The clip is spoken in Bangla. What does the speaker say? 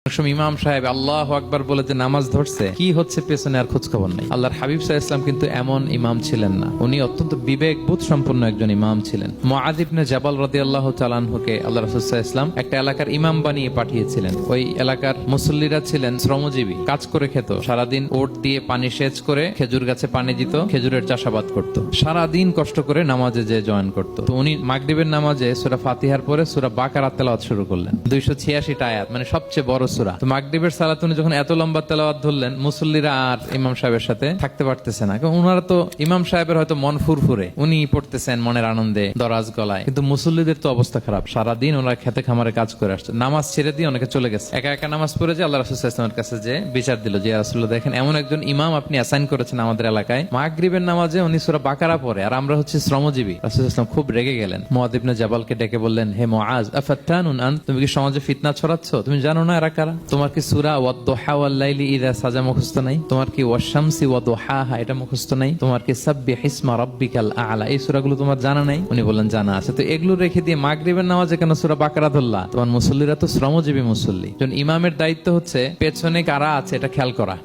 ইমাম সাহেব আল্লাহু আকবার বলে যে নামাজ ধরছে, কি হচ্ছে পেছনে আর খোঁজ খবর নাই। আল্লাহর হাবিব সাল্লাল্লাহু আলাইহি ওয়াসাল্লাম কিন্তু এমন ইমাম ছিলেন না, উনি অত্যন্ত বিবেকবোধ সম্পন্ন একজন ইমাম ছিলেন। মুআয ইবনে জাবাল রাদিয়াল্লাহু তাআলা আনহুকে আল্লাহ রাসূল সাল্লাল্লাহু আলাইহি ওয়াসাল্লাম একটা এলাকার ইমাম বানিয়ে পাঠিয়েছিলেন। ওই এলাকার মুসল্লিরা ছিলেন শ্রমজীবী, কাজ করে খেত, সারাদিন ওট দিয়ে পানি সেচ করে খেজুর গাছে পানি দিত, খেজুরের চাষাবাদ করত, সারাদিন কষ্ট করে নামাজে যে জয়েন করত। তো উনি মাগরিবের নামাজে সূরা ফাতিহার পরে সূরা বাকারা তেলাওয়াত শুরু করলেন, 286টা আয়াত, মানে সবচেয়ে বড় সূরা। তো মাগরিবের সালাত উনি যখন এত লম্বা তেলাওয়াত ধরলেন, মুসল্লিরা আর ইমাম সাহেবের সাথে থাকতে পারতেছে না, কারণ ওনারা তো ইমাম সাহেবের হয়তো মন ফুরফুরে, উনি পড়তেছেন মনের আনন্দে দরাজ গলায়, কিন্তু মুসল্লিদের তো অবস্থা খারাপ, সারাদিন ওনারা খেতে খামারে কাজ করে আসছে, নামাজ ছেড়ে দিয়ে অনেকে চলে গেছে, একা একা নামাজ পড়ে যে আল্লাহ রাসূল সাল্লাল্লাহু আলাইহি ওয়াসাল্লামের কাছে যে বিচার দিল যে ইয়া রাসূলুল্লাহ, দেখেন এমন একজন ইমাম আপনি অ্যাসাইন করেছেন আমাদের এলাকায়, মাগরিবের নামাজে উনি সূরা বাকারা পড়ে আর আমরা হচ্ছে শ্রমজীবী। রাসূল সাল্লাল্লাহু আলাইহি ওয়াসাল্লাম খুব রেগে গেলেন, মুআয ইবনে জাবালকে ডেকে বললেন, হে মুআয, আফাত্তানুন আন, তুমি কি সমাজে ফিতনা ছড়াচ্ছ? তুমি জানো না এরা কারা? তোমার কি সূরা ওয়াদ-দুহা ওয়াল-লাইলি ইযা সাজা মুখস্থ নাই? তোমার কি ওয়াশ-শামসি ওয়া-দুহাহা এটা মুখস্থ নাই? তোমার কি সাব্বিহিসমা রাব্বিকাল আ'লা এই সূরাগুলো তোমার জানা নাই? উনি বললেন জানা আছে। তো এগুলো রেখে দিয়ে মাগরিবের নামাজে কেন সূরা বাকারা ধরলা? তোমার মুসল্লিরা তো শ্রমজীবী মুসল্লি। ইমামের দায়িত্ব হচ্ছে পেছনে কারা আছে এটা খেয়াল করা।